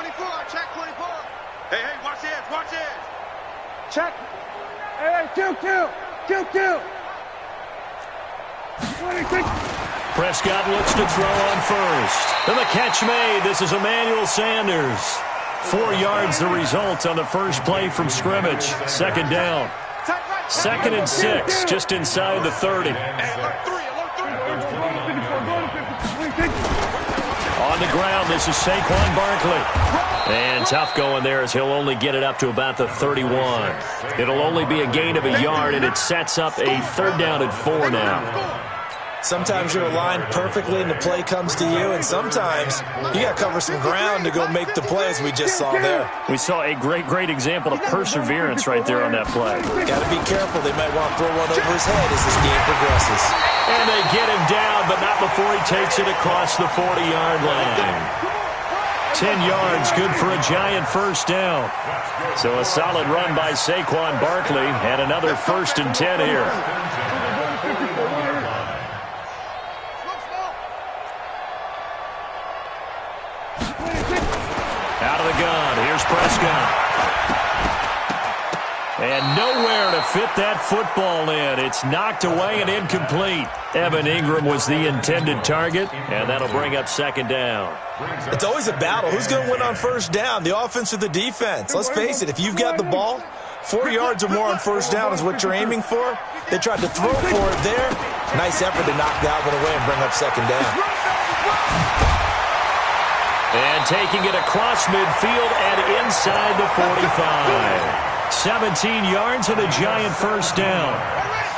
24, check 24. Hey, watch this, watch this. Check. Hey, 2-2. 2-2. 26. Prescott looks to throw on first. And the catch made. This is Emmanuel Sanders. 4 yards the result on the first play from scrimmage. Second down. 2nd and 6, just inside the 30. On the ground, this is Saquon Barkley. And tough going there as he'll only get it up to about the 31. It'll only be a gain of a yard, and it sets up a 3rd down and 4 now. Sometimes you're aligned perfectly and the play comes to you, and sometimes you got to cover some ground to go make the play, as we just saw there. We saw a great example of perseverance right there on that play. Got to be careful. They might want to throw one over his head as this game progresses. And they get him down, but not before he takes it across the 40-yard line. 10 yards, good for a giant first down. So a solid run by Saquon Barkley, and another 1st and 10 here. Out of the gun, here's Prescott. And nowhere to fit that football in. It's knocked away and incomplete. Evan Ingram was the intended target, and that'll bring up 2nd down. It's always a battle. Who's going to win on 1st down, the offense or the defense? Let's face it, if you've got the ball, 4 yards or more on 1st down is what you're aiming for. They tried to throw for it there. Nice effort to knock that one away and bring up 2nd down. And taking it across midfield and inside the 45. 17 yards and a giant first down.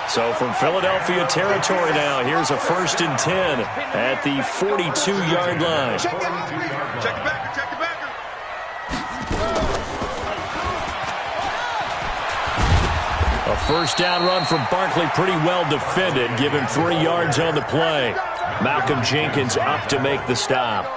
So from Philadelphia territory now, here's a 1st and 10 at the 42-yard line. Check the backer, check the backer. A 1st down run from Barkley, pretty well defended. Give him 3 yards on the play. Malcolm Jenkins up to make the stop.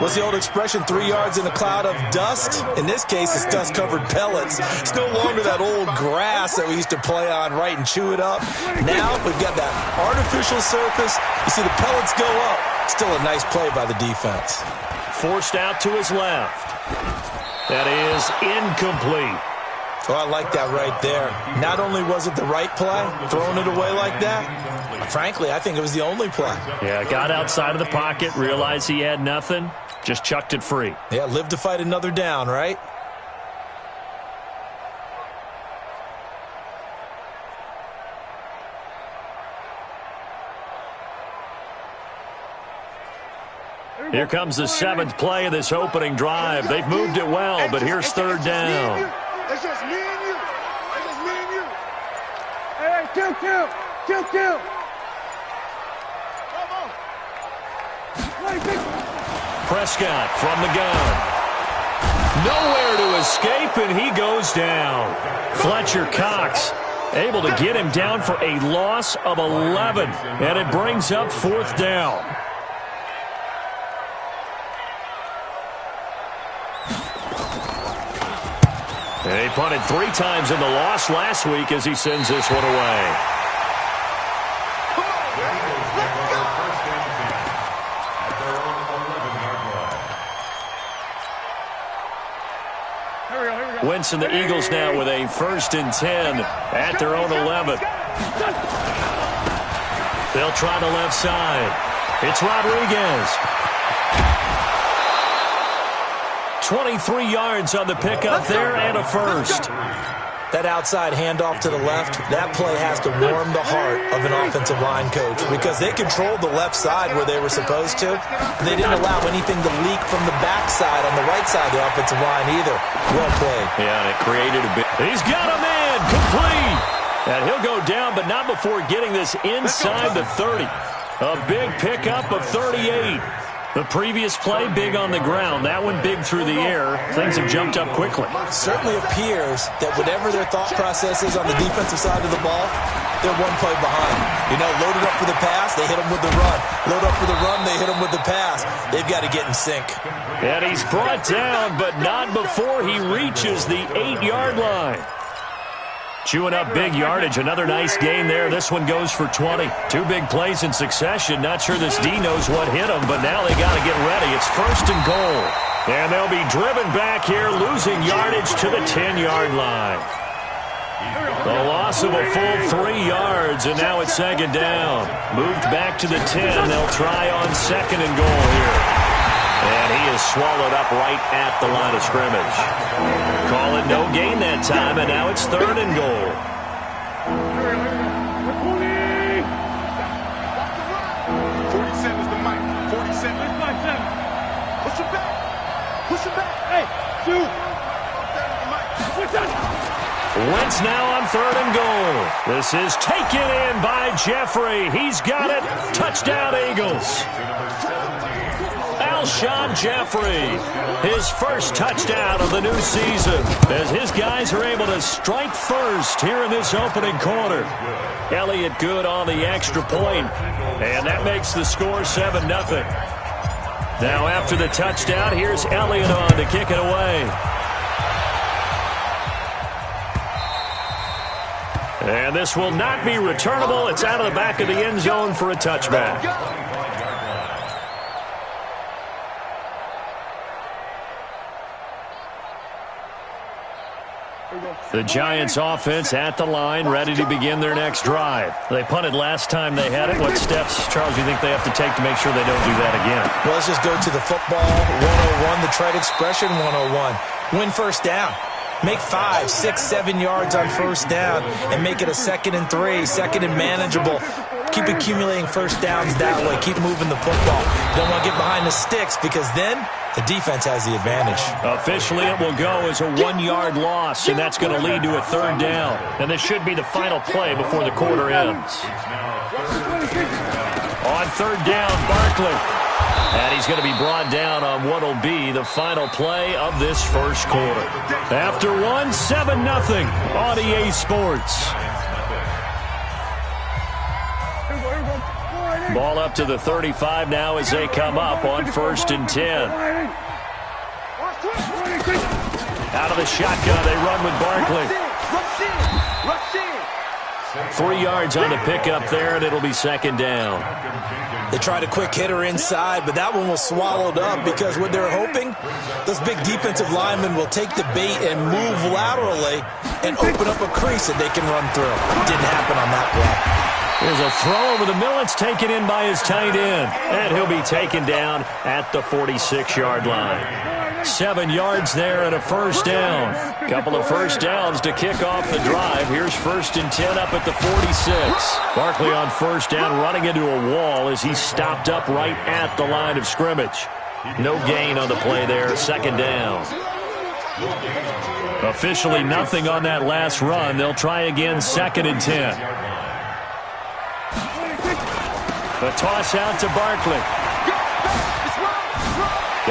What's the old expression, 3 yards in a cloud of dust? In this case, it's dust-covered pellets. It's no longer that old grass that we used to play on, right, and chew it up. Now we've got that artificial surface. You see the pellets go up. Still a nice play by the defense. Forced out to his left. That is incomplete. Oh, I like that right there. Not only was it the right play, throwing it away like that, frankly, I think it was the only play. Yeah, got outside of the pocket, realized he had nothing, just chucked it free. Yeah, live to fight another down, right? Here comes the 7th play of this opening drive. They've moved it well, but here's 3rd down. It's just me and you. It's just me and you. Hey, 2-2. 2-2. Prescott from the gun. Nowhere to escape, and he goes down. Fletcher Cox able to get him down for a loss of 11, and it brings up 4th down. And he punted 3 times in the loss last week as he sends this one away. Winston, the Eagles now with a 1st and 10 at their own 11. They'll try the left side. It's Rodriguez. 23 yards on the pickup there and a 1st. That outside handoff to the left, that play has to warm the heart of an offensive line coach because they controlled the left side where they were supposed to. They didn't allow anything to leak from the backside on the right side of the offensive line either. Well played. Yeah, and it created a bit. He's got a man complete. And he'll go down, but not before getting this inside the 30. A big pickup of 38. The previous play, big on the ground. That one big through the air. Things have jumped up quickly. Certainly appears that whatever their thought process is on the defensive side of the ball, they're one play behind. You know, loaded up for the pass, they hit them with the run. Load up for the run, they hit them with the pass. They've got to get in sync. And he's brought down, but not before he reaches the 8-yard line. Chewing up big yardage. Another nice gain there. This one goes for 20. 2 big plays in succession. Not sure this D knows what hit him, but now they got to get ready. It's 1st and goal. And they'll be driven back here, losing yardage to the 10-yard line. A loss of a full 3 yards, and now it's second down. Moved back to the 10. They'll try on second and goal here. And he is swallowed up right at the line of scrimmage. Call it no gain that time, and now it's third and goal. 47 is the mic. 47. Push him back. Push him back. Hey, shoot. Wentz now on third and goal. This is taken in by Jeffrey. He's got it. Touchdown, Eagles. Alshon Jeffrey, his first touchdown of the new season, as his guys are able to strike first here in this opening quarter. Elliott good on the extra point, and that makes the score 7-0. Now after the touchdown, here's Elliott on to kick it away. And this will not be returnable. It's out of the back of the end zone for a touchback. The Giants offense at the line, ready to begin their next drive. They punted last time they had it. What steps, Charles, do you think they have to take to make sure they don't do that again? Well, let's just go to the football 101, the trade expression 101. Win first down. Make 5, 6, 7 yards on first down and make it a 2nd and 3, 2nd and manageable. Keep accumulating first downs that way. Keep moving the football. Don't want to get behind the sticks because then the defense has the advantage. Officially, it will go as a 1-yard loss, and that's going to lead to a third down. And this should be the final play before the quarter ends. On third down, Barkley. And he's going to be brought down on what will be the final play of this first quarter. After 7-0 on EA Sports. Ball up to the 35 now as they come up on 1st and 10. Out of the shotgun, they run with Barkley. 3 yards on the pickup there, and it'll be second down. They tried a quick hitter inside, but that one was swallowed up because what they're hoping, those big defensive linemen will take the bait and move laterally and open up a crease that they can run through. Didn't happen on that play. There's a throw over the middle. It's taken in by his tight end, and he'll be taken down at the 46-yard line. 7 yards there and a first down. Couple of first downs to kick off the drive. Here's 1st and 10 up at the 46. Barkley on first down running into a wall as he's stopped up right at the line of scrimmage. No gain on the play there. Second down. Officially nothing on that last run. They'll try again 2nd and 10. The toss out to Barkley.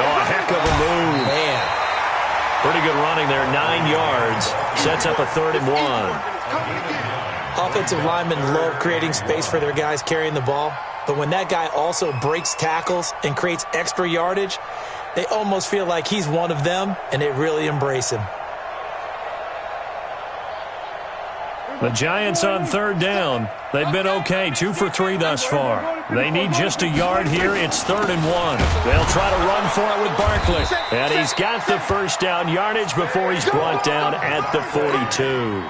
Oh, a heck of a move. Man. Pretty good running there, 9 yards. Sets up a 3rd and 1. Offensive linemen love creating space for their guys carrying the ball, but when that guy also breaks tackles and creates extra yardage, they almost feel like he's one of them, and they really embrace him. The Giants on third down. They've been okay, 2 for 3 thus far. They need just a yard here. It's 3rd and 1. They'll try to run for it with Barkley. And he's got the first down yardage before he's brought down at the 42.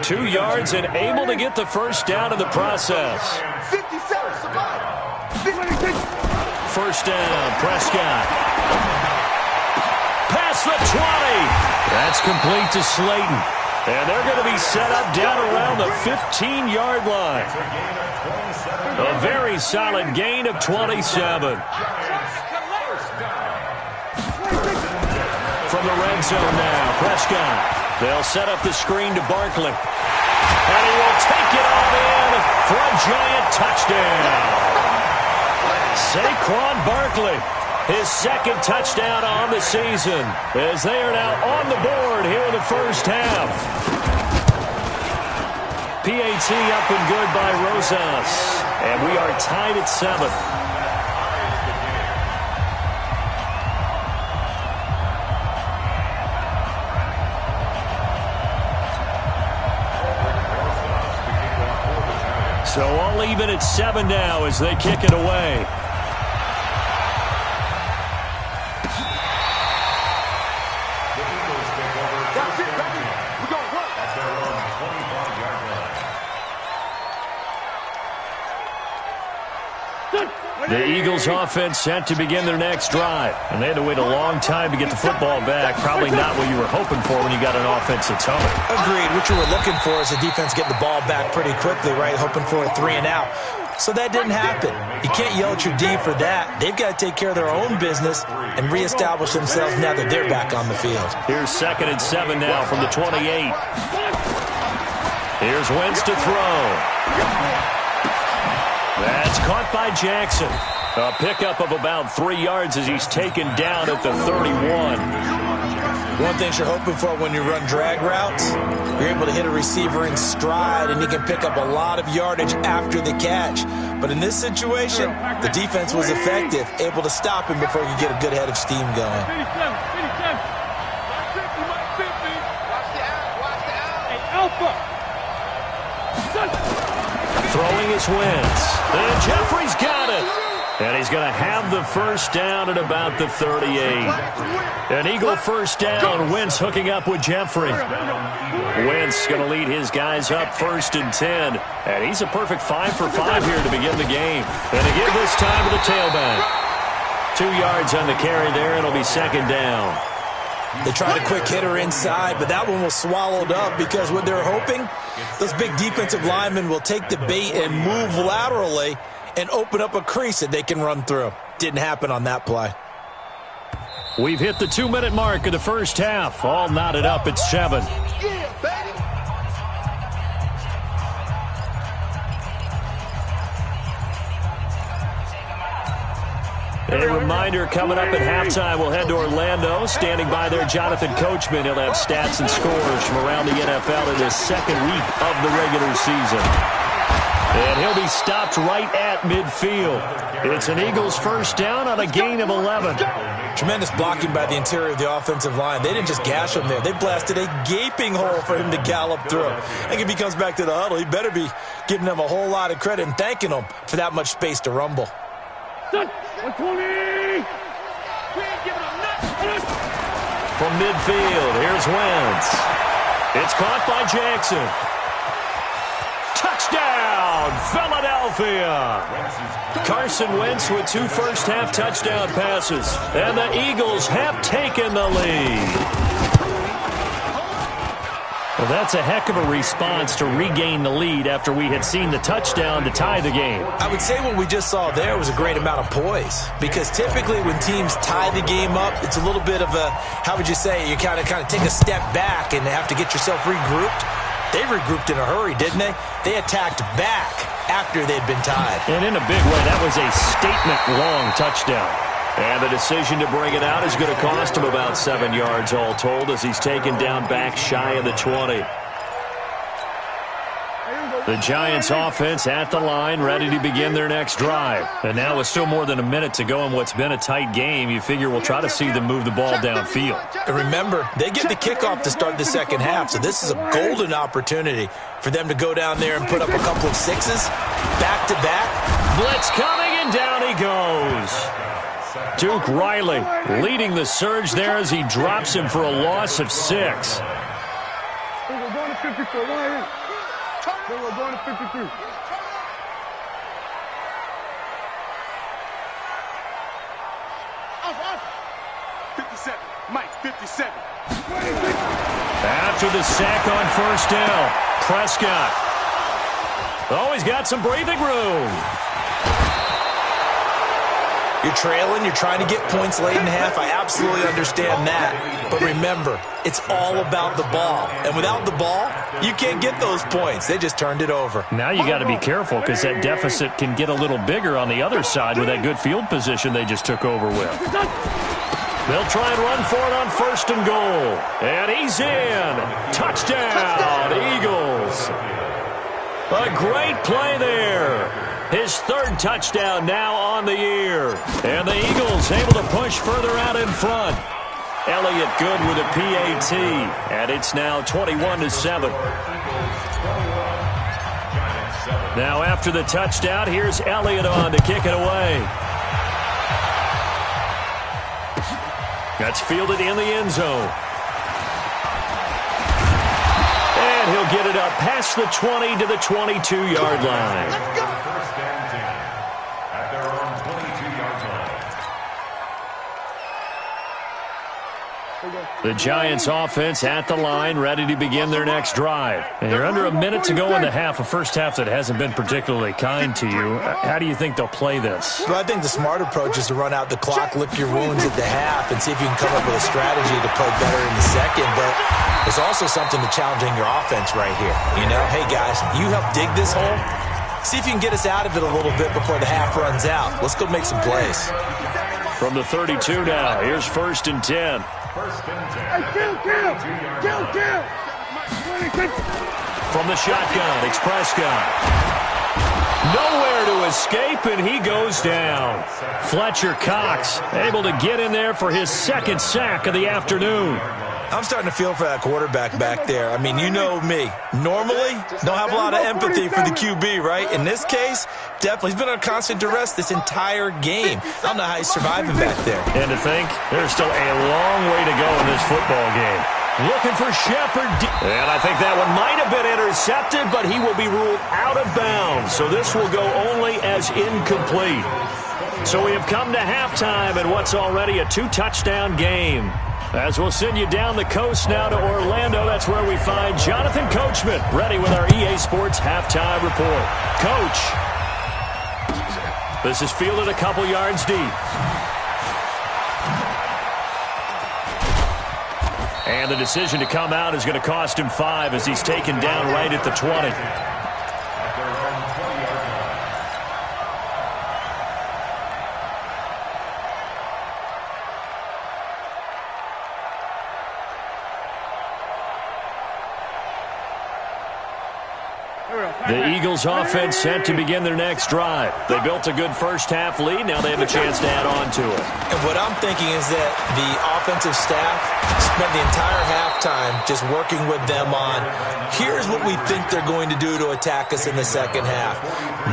2 yards and able to get the first down in the process. 1st down, Prescott. Past the 20. That's complete to Slayton. And they're going to be set up down around the 15-yard line. A very solid gain of 27. From the red zone now, Prescott. They'll set up the screen to Barkley. And he will take it all in for a giant touchdown. Saquon Barkley. His 2nd touchdown on the season as they are now on the board here in the first half. PAT up and good by Rosas. And we are tied at 7. So all even at 7 now as they kick it away. The Eagles offense set to begin their next drive. And they had to wait a long time to get the football back. Probably not what you were hoping for when you got an offense that's home. Agreed. What you were looking for is the defense getting the ball back pretty quickly, right? Hoping for a 3-and-out. So that didn't happen. You can't yell at your D for that. They've got to take care of their own business and reestablish themselves now that they're back on the field. Here's 2nd and 7 now from the 28. Here's Wentz to throw. That's caught by Jackson. A pickup of about 3 yards as he's taken down at the 31. One thing you're hoping for when you run drag routes, you're able to hit a receiver in stride, and he can pick up a lot of yardage after the catch. But in this situation, the defense was effective, able to stop him before you get a good head of steam going. Throwing his Wentz. And Jeffrey's got it. And he's going to have the first down at about the 38. An Eagle first down. Wentz hooking up with Jeffrey. Wentz going to lead his guys up 1st and 10. And he's a perfect 5 for 5 here to begin the game. And to give this time to the tailback. 2 yards on the carry there. It'll be 2nd down. They tried a quick hitter inside, but that one was swallowed up because what they're hoping, those big defensive linemen will take the bait and move laterally and open up a crease that they can run through. Didn't happen on that play. We've hit the 2-minute mark of the first half. All knotted up at 7. A reminder, coming up at halftime, we'll head to Orlando. Standing by there, Jonathan Coachman. He'll have stats and scores from around the NFL in his 2nd week of the regular season. And he'll be stopped right at midfield. It's an Eagles first down on a gain of 11. Tremendous blocking by the interior of the offensive line. They didn't just gash him there. They blasted a gaping hole for him to gallop through. I think if he comes back to the huddle, he better be giving them a whole lot of credit and thanking them for that much space to rumble. 120! From midfield, here's Wentz. It's caught by Jackson. Touchdown, Philadelphia! Carson Wentz with 2 first-half touchdown passes. And the Eagles have taken the lead. Well, that's a heck of a response to regain the lead after we had seen the touchdown to tie the game. I would say what we just saw there was a great amount of poise, because typically when teams tie the game up, it's a little bit of a, how would you say, you kind of take a step back and have to get yourself regrouped. They regrouped in a hurry, didn't they? They attacked back after they'd been tied. And in a big way, that was a statement-long touchdown. And the decision to bring it out is going to cost him about 7 yards all told as he's taken down back shy of the 20. The Giants offense at the line, ready to begin their next drive. And now with still more than a minute to go in what's been a tight game, you figure we'll try to see them move the ball downfield. And remember, they get the kickoff to start the second half, so this is a golden opportunity for them to go down there and put up a couple of sixes, back-to-back. Blitz coming, and down he goes. Duke Riley leading the surge there as he drops him for a loss of 6. We're going to 54. We're going to 53. Mike, 57. After the sack on first down, Prescott. Oh, he's got some breathing room. You're trailing, you're trying to get points late in half. I absolutely understand that. But remember, it's all about the ball. And without the ball, you can't get those points. They just turned it over. Now you got to be careful because that deficit can get a little bigger on the other side with that good field position they just took over with. They'll try and run for it on first and goal. And he's in. Touchdown, Eagles. A great play there. His 3rd touchdown now on the year. And the Eagles able to push further out in front. Elliott good with a PAT. And it's now 21-7. Now after the touchdown, here's Elliott on to kick it away. That's fielded in the end zone. And he'll get it up past the 20 to the 22-yard line. The Giants offense at the line, ready to begin their next drive. And you're under a minute to go in the half, a first half that hasn't been particularly kind to you. How do you think they'll play this? Well, I think the smart approach is to run out the clock, lick your wounds at the half, and see if you can come up with a strategy to play better in the second. But there's also something to challenging your offense right here. You know, hey, guys, you help dig this hole. See if you can get us out of it a little bit before the half runs out. Let's go make some plays. From the 32 now, here's 1st and 10. From the shotgun, it's Prescott. Nowhere to escape, and he goes down. Fletcher Cox able to get in there for his 2nd sack of the afternoon. I'm starting to feel for that quarterback back there. I mean, you know me. Normally, don't have a lot of empathy for the QB, right? In this case, definitely. He's been under constant duress this entire game. I don't know how he's surviving back there. And to think, there's still a long way to go in this football game. Looking for Shepard. And I think that one might have been intercepted, but he will be ruled out of bounds. So this will go only as incomplete. So we have come to halftime in what's already a 2-touchdown game. As we'll send you down the coast now to Orlando, that's where we find Jonathan Coachman, ready with our EA Sports Halftime Report. Coach, this is fielded a couple yards deep. And the decision to come out is going to cost him 5 as he's taken down right at the 20. The Eagles offense set to begin their next drive. They built a good first half lead. Now they have a chance to add on to it. And what I'm thinking is that the offensive staff spent the entire halftime just working with them on, here's what we think they're going to do to attack us in the second half.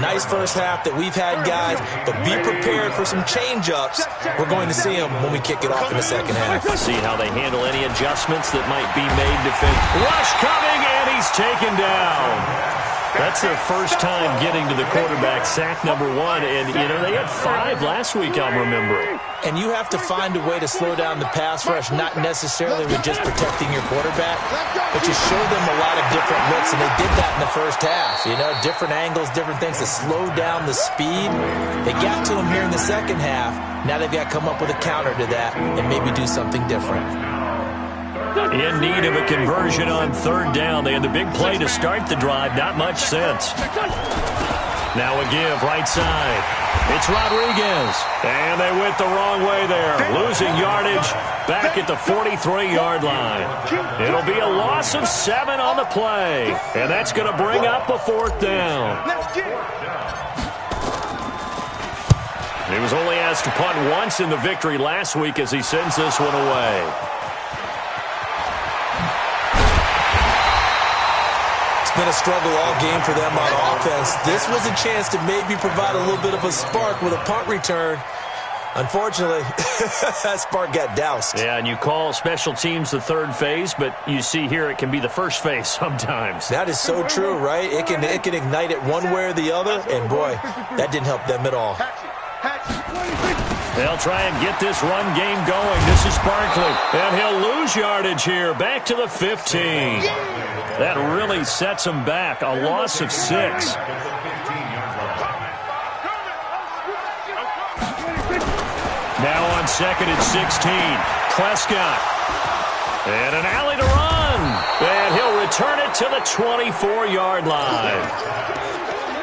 Nice first half that we've had, guys, but be prepared for some change-ups. We're going to see them when we kick it off in the second half. See how they handle any adjustments that might be made to fit. Rush coming, and he's taken down. That's their first time getting to the quarterback, sack number 1. And, you know, they had 5 last week, I'm remembering. And you have to find a way to slow down the pass rush, not necessarily with just protecting your quarterback, but you show them a lot of different looks, and they did that in the first half. You know, different angles, different things to slow down the speed. They got to him here in the second half. Now they've got to come up with a counter to that and maybe do something different. In need of a conversion on 3rd down. They had the big play to start the drive. Not much sense. Now a give right side. It's Rodriguez. And they went the wrong way there. Losing yardage back at the 43-yard line. It'll be a loss of 7 on the play. And that's going to bring up a 4th down. He was only asked to punt once in the victory last week as he sends this one away. It's been a struggle all game for them on offense. This was a chance to maybe provide a little bit of a spark with a punt return. Unfortunately, that spark got doused. Yeah, and you call special teams the 3rd phase, but you see here it can be the 1st phase sometimes. That is so true, right? It can ignite it one way or the other, and boy, that didn't help them at all. They'll try and get this run game going. This is Barkley, and he'll lose yardage here. Back to the 15. That really sets him back. A loss of 6. Now on 2nd and 16. Prescott. And an alley to run. And he'll return it to the 24-yard line.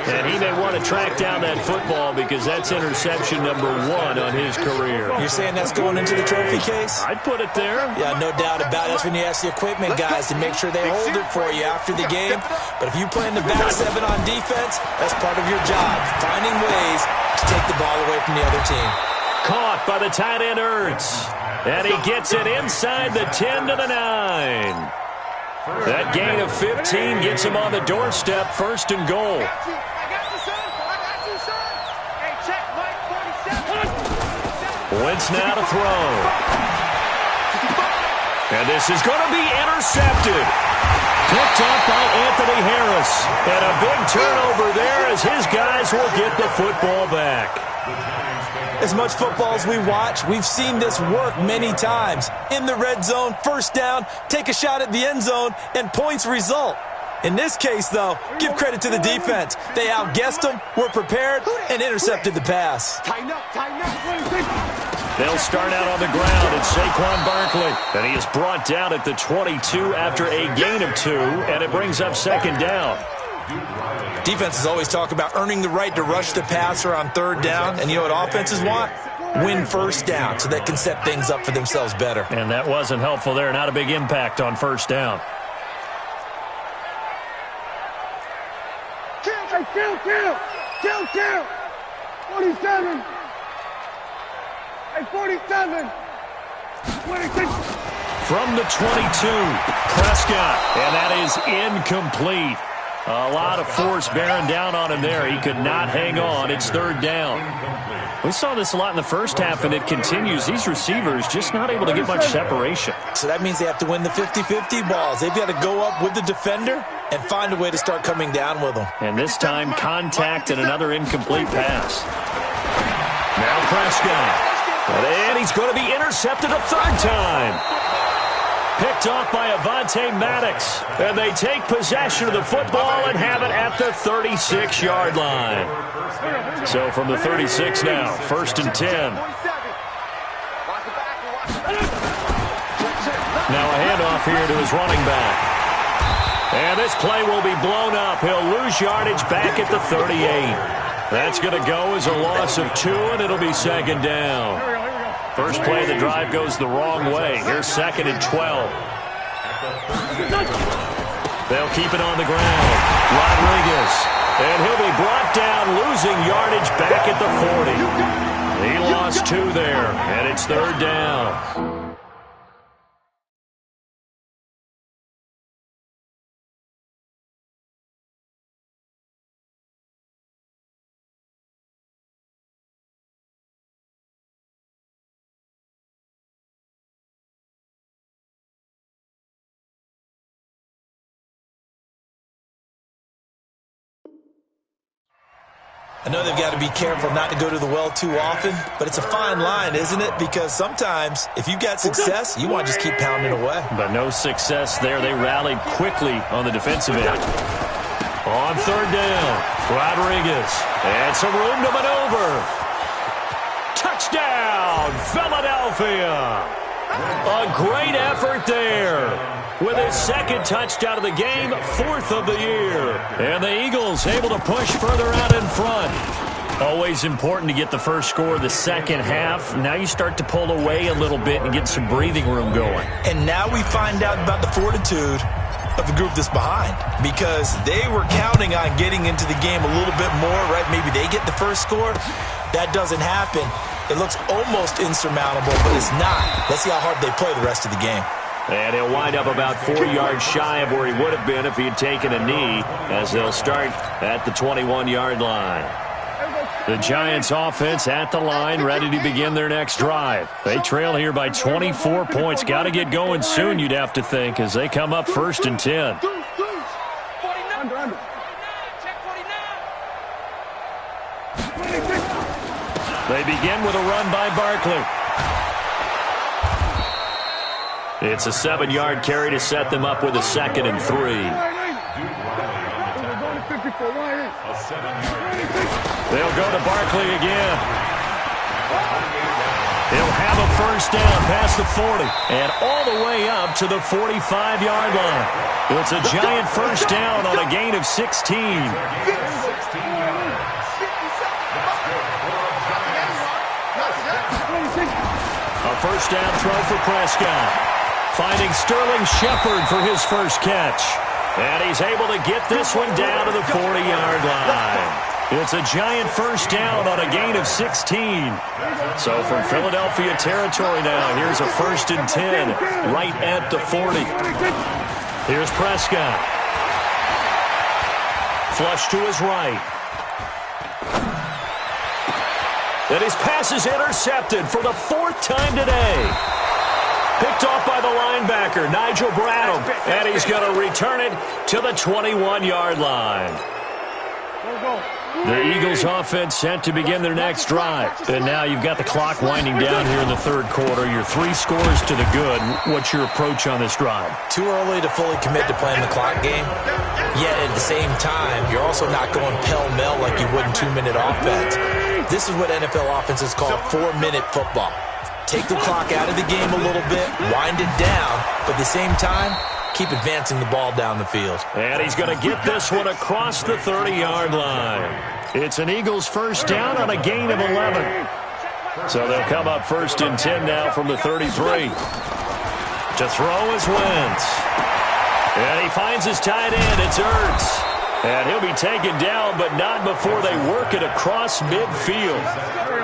And he may want to track down that football because that's interception number 1 on his career. You're saying that's going into the trophy case? I'd put it there. Yeah, no doubt about it. That's when you ask the equipment guys to make sure they hold it for you after the game. But if you play in the back 7 on defense, that's part of your job, finding ways to take the ball away from the other team. Caught by the tight end Ertz. And he gets it inside the 10 to the 9. That gain of 15 gets him on the doorstep, 1st and goal. Wentz now to throw. And this is going to be intercepted. Picked up by Anthony Harris. Rodriguez. And a big turnover there as his guys will get the football back. As much football as we watch, we've seen this work many times. In the red zone, first down, take a shot at the end zone, and points result. In this case, though, give credit to the defense. They outguessed them, were prepared, and intercepted the pass. Tighten up, tighten up. They'll start out on the ground. It's Saquon Barkley. And he is brought down at the 22 after a gain of 2, and it brings up second down. Defenses always talk about earning the right to rush the passer on third down. And you know what offenses want? Win first down so they can set things up for themselves better. And that wasn't helpful there. Not a big impact on first down. Kill. 47. Hey, 47. 26. From the 22, Prescott. And that is incomplete. A lot of force bearing down on him there. He could not hang on. It's third down. We saw this a lot in the first half, and it continues. These receivers just not able to get much separation. So that means they have to win the 50-50 balls. They've got to go up with the defender and find a way to start coming down with them. And this time, contact and another incomplete pass. Now Prescott. And he's going to be intercepted a third time. Picked off by Avonte Maddox. And they take possession of the football and have it at the 36-yard line. So from the 36 now, first and 10. Now a handoff here to his running back. And this play will be blown up. He'll lose yardage back at the 38. That's going to go as a loss of 2, and it'll be second down. First play of the drive goes the wrong way. Here's second and 12. They'll keep it on the ground. Rodriguez. And he'll be brought down, losing yardage back at the 40. He lost 2 there, and it's third down. I know they've got to be careful not to go to the well too often, but it's a fine line, isn't it? Because sometimes, if you've got success, you want to just keep pounding away. But no success there. They rallied quickly on the defensive end. On third down, Rodriguez. And some room to maneuver. Touchdown, Philadelphia. A great effort there. With his second touchdown of the game, 4th of the year. And the Eagles able to push further out in front. Always important to get the first score of the second half. Now you start to pull away a little bit and get some breathing room going. And now we find out about the fortitude of the group that's behind. Because they were counting on getting into the game a little bit more, right? Maybe they get the first score. That doesn't happen. It looks almost insurmountable, but it's not. Let's see how hard they play the rest of the game. And he'll wind up about 4 yards shy of where he would have been if he had taken a knee, as they'll start at the 21-yard line. The Giants offense at the line, ready to begin their next drive. They trail here by 24 points. Got to get going soon, you'd have to think, as they come up first and 10. They begin with a run by Barkley. It's a 7-yard carry to set them up with a second and 3. They'll go to Barkley again. He'll have a first down past the 40 and all the way up to the 45-yard line. It's a Giant first down on a gain of 16. A first down throw for Prescott. Finding Sterling Shepard for his first catch. And he's able to get this one down to the 40-yard line. It's a Giant first down on a gain of 16. So from Philadelphia territory now, here's a first and 10 right at the 40. Here's Prescott. Flush to his right. And his pass is intercepted for the 4th time today. Picked off by the linebacker, Nigel Bradham. And he's going to return it to the 21-yard line. The Eagles offense set to begin their next drive. And now you've got the clock winding down here in the third quarter. You're 3 scores to the good. What's your approach on this drive? Too early to fully commit to playing the clock game. Yet at the same time, you're also not going pell-mell like you would in 2-minute offense. This is what NFL offenses call 4-minute football. Take the clock out of the game a little bit, wind it down, but at the same time, keep advancing the ball down the field. And he's going to get this one across the 30-yard line. It's an Eagles first down on a gain of 11. So they'll come up 1st and 10 now from the 33. To throw is Wentz. And he finds his tight end. It's Ertz. And he'll be taken down, but not before they work it across midfield.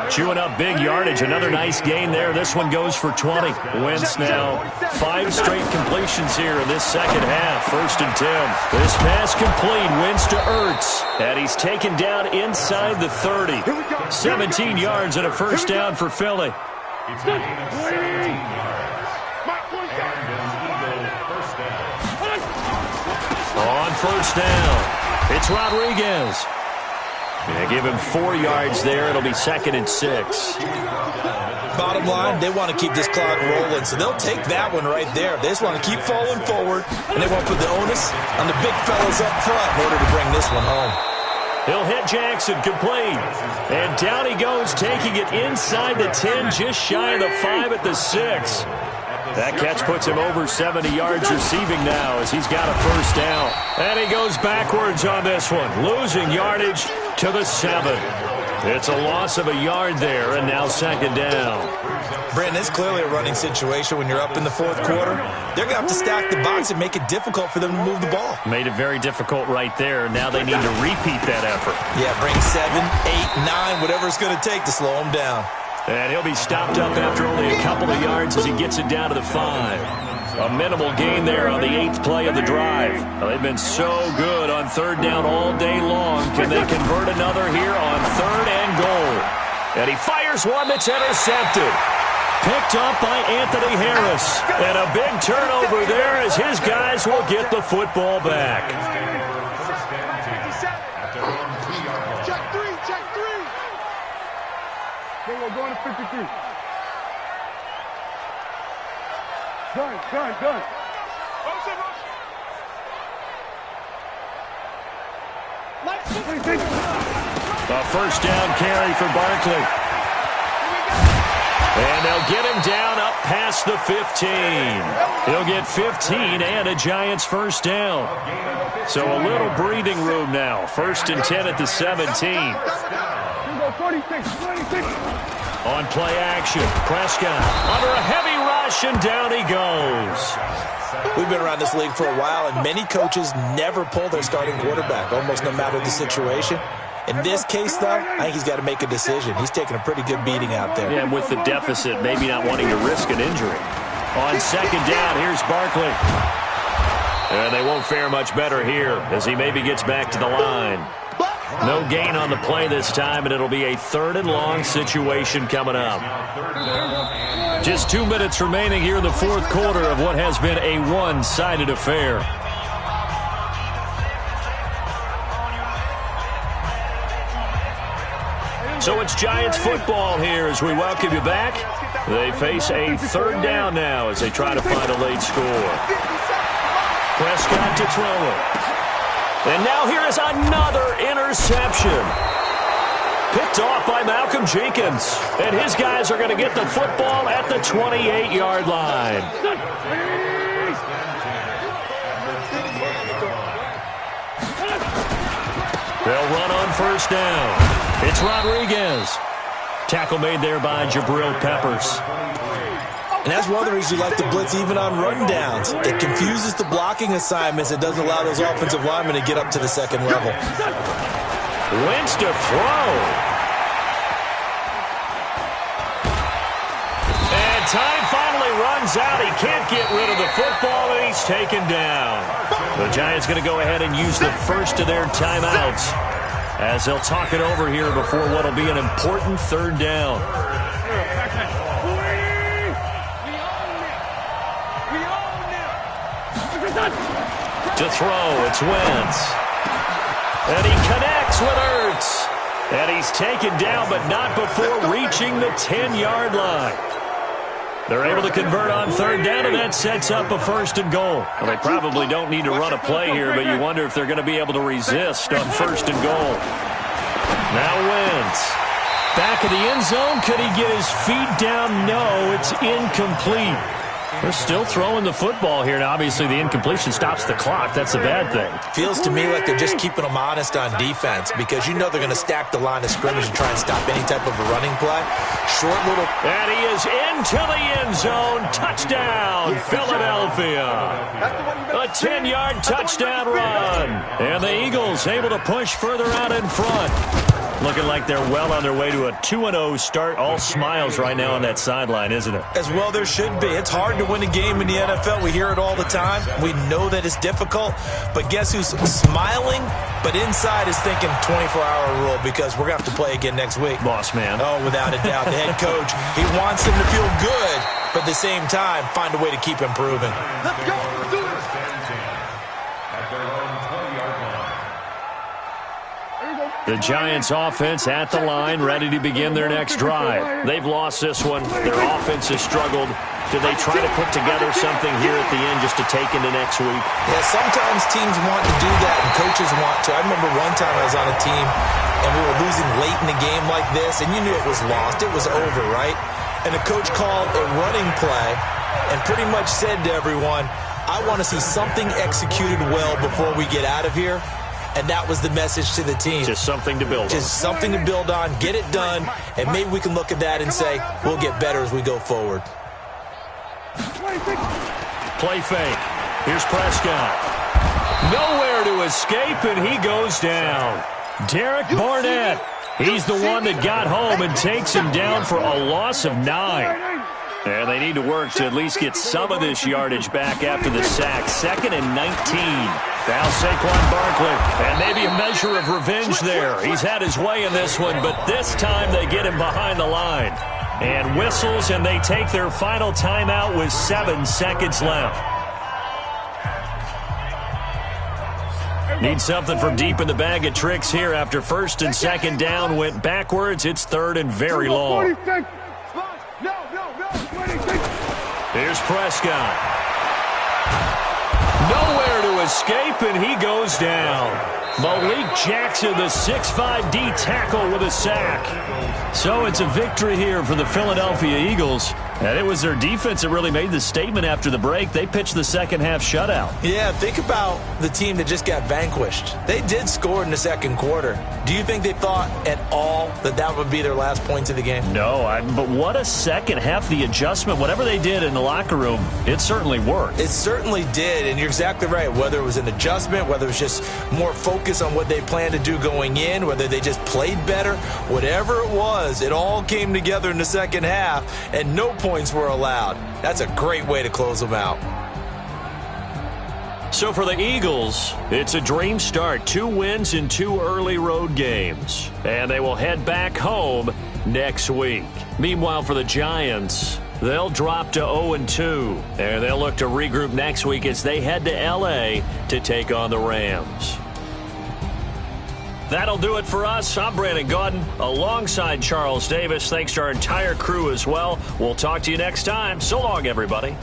Chewing up big yardage. Another nice gain there. This one goes for 20. Wentz now 5 straight completions here in this second half. 1st and 10. This pass complete. Wentz to Ertz. And he's taken down inside the 30. 17 yards and a first down for Philly. It's a gain of 17 yards. On first down, it's Rodriguez. Yeah, give him 4 yards there. It'll be 2nd and 6. Bottom line, they want to keep this clock rolling, so they'll take that one right there. They just want to keep falling forward, and they won't put the onus on the big fellas up front in order to bring this one home. He'll hit Jackson, complete. And down he goes, taking it inside the 10, just shy of the 5 at the 6. That catch puts him over 70 yards receiving now as he's got a first down. And he goes backwards on this one, losing yardage to the 7. It's a loss of a yard there, and now 2nd down. Brandon, it's clearly a running situation when you're up in the 4th quarter. They're going to have to stack the box and make it difficult for them to move the ball. Made it very difficult right there. Now they need to repeat that effort. Yeah, bring 7, 8, 9, whatever it's going to take to slow them down. And he'll be stopped up after only a couple of yards as he gets it down to the 5. A minimal gain there on the 8th play of the drive. Well, they've been so good on 3rd down all day long. Can they convert another here on 3rd and goal? And he fires one that's intercepted. Picked up by Anthony Harris. And a big turnover there as his guys will get the football back. We're going to 53. Done. A first down carry for Barkley. And they'll get him down up past the 15. He'll get 15 and a Giants first down. So a little breathing room now. 1st and 10 at the 17. 26. On play action, Prescott under a heavy rush, and down he goes. We've been around this league for a while, and many coaches never pull their starting quarterback, almost no matter the situation. In this case, though, I think he's got to make a decision. He's taking a pretty good beating out there. Yeah, and with the deficit, maybe not wanting to risk an injury. On 2nd down, here's Barkley. And they won't fare much better here as he maybe gets back to the line. No gain on the play this time, and it'll be a 3rd and long situation coming up. Just 2 minutes remaining here in the 4th quarter of what has been a one-sided affair. So it's Giants football here as we welcome you back. They face a 3rd down now as they try to find a late score. Prescott to throw it. And now here is another interception. Picked off by Malcolm Jenkins. And his guys are going to get the football at the 28-yard line. They'll run on first down. It's Rodriguez. Tackle made there by Jabril Peppers. And that's one of the reasons you like to blitz even on run downs. It confuses the blocking assignments. It doesn't allow those offensive linemen to get up to the 2nd level. Wentz to throw. And time finally runs out. He can't get rid of the football, and he's taken down. The Giants going to go ahead and use the first of their timeouts as they'll talk it over here before what will be an important 3rd down. To throw, it's Wentz. And he connects with Ertz. And he's taken down, but not before reaching the 10-yard line. They're able to convert on third down, and that sets up a 1st and goal. Well, they probably don't need to run a play here, but you wonder if they're going to be able to resist on 1st and goal. Now Wentz. Back of the end zone. Could he get his feet down? No, it's incomplete. They're still throwing the football here. Now, obviously, the incompletion stops the clock. That's a bad thing. Feels to me like they're just keeping them honest on defense because you know they're going to stack the line of scrimmage and try and stop any type of a running play. Short little... And he is into the end zone. Touchdown, Philadelphia. A 10-yard touchdown run. And the Eagles able to push further out in front. Looking like they're well on their way to a 2-0 start. All smiles right now on that sideline, isn't it? As well there should be. It's hard to win a game in the NFL. We hear it all the time. We know that it's difficult. But guess who's smiling, but inside is thinking 24-hour rule because we're going to have to play again next week. Boss man. Oh, without a doubt. The head coach, he wants them to feel good, but at the same time, find a way to keep improving. Let's go. Let's do this. The Giants offense at the line, ready to begin their next drive. They've lost this one. Their offense has struggled. Do they try to put together something here at the end just to take into next week? Yeah, sometimes teams want to do that and coaches want to. I remember one time I was on a team and we were losing late in the game like this, and you knew it was lost. It was over, right? And the coach called a running play and pretty much said to everyone, I want to see something executed well before we get out of here. And that was the message to the team. Just something to build on. Just something to build on, get it done, and maybe we can look at that and say, we'll get better as we go forward. Play fake. Here's Prescott. Nowhere to escape, and he goes down. Derek Barnett. He's the one that got home and takes him down for a loss of 9. And they need to work to at least get some of this yardage back after the sack. 2nd and 19. Now Saquon Barkley. And maybe a measure of revenge there. He's had his way in this one, but this time they get him behind the line. And whistles, and they take their final timeout with 7 seconds left. Need something from deep in the bag of tricks here after 1st and 2nd down went backwards. It's 3rd and very long. Here's Prescott. Nowhere to escape, and he goes down. Malik Jackson, the 6'5" D tackle with a sack. So it's a victory here for the Philadelphia Eagles. And it was their defense that really made the statement after the break. They pitched the second-half shutout. Yeah, think about the team that just got vanquished. They did score in the 2nd quarter. Do you think they thought at all that that would be their last points of the game? No, but what a second half. The adjustment, whatever they did in the locker room, it certainly worked. It certainly did, and you're exactly right. Whether it was an adjustment, whether it was just more focus on what they planned to do going in, whether they just played better, whatever it was, it all came together in the second half, and no points were allowed. That's a great way to close them out. So for the Eagles, it's a dream start. 2 wins in 2 early road games. And they will head back home next week. Meanwhile, for the Giants, they'll drop to 0-2. And they'll look to regroup next week as they head to L.A. to take on the Rams. That'll do it for us. I'm Brandon Gaudin alongside Charles Davis. Thanks to our entire crew as well. We'll talk to you next time. So long, everybody.